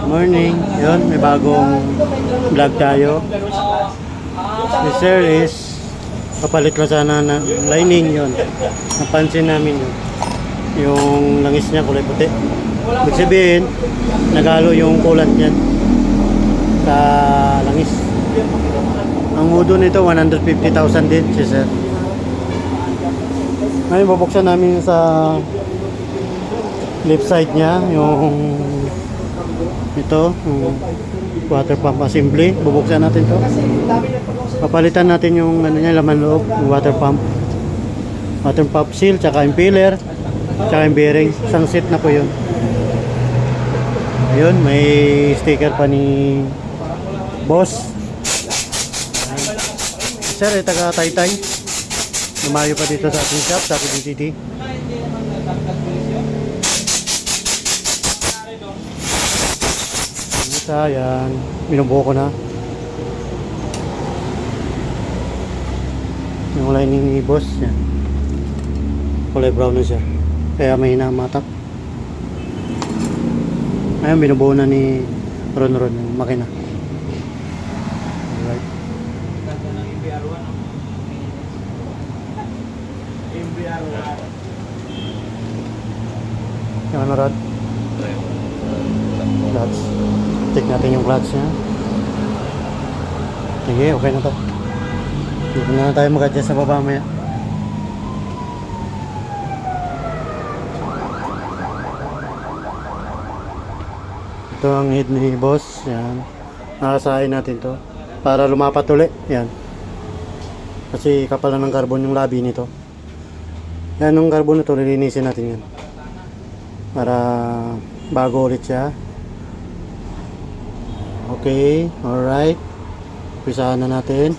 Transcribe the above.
Morning. Yun, may bagong vlog tayo. Si Sir is papalit lang sana ng lining yun. Napansin namin yun. Yung langis niya kulay puti. Ibig sabihin, naghalo yung coolant niyan sa langis. Ang mudo nito, 150,000 din si Sir. Ngayon, bubuksan namin sa left side niya yung ito, water pump assembly. Bubuksan natin to. Papalitan natin yung ano niya, laman loob, yung water pump seal, tsaka impeller, tsaka yung bearing. Isang set na po yun. Ayun, may sticker pa ni boss. Sir, taga Taytay. Lumayo pa dito sa ating shop, sa PDTT. Ayan, binubuo ko na yung lining ni boss. Yan, kulay brown na siya, kaya may hinamatak. Ayan, binubuo na ni Ron yung makina. Alright. Yung ano, Rod? Clutch. Check natin yung clutch niya. Sige, okay na to. Dito na tayo mag-adjust sa baba maya. Ito ang head ni boss. Yan. Nakasahin natin to para lumapat uli. Yan. Kasi kapal na ng carbon yung labi nito. Yan, yung carbon nito, lilinisin natin yan para bago ulit siya. Okay, alright. Pisahan na natin.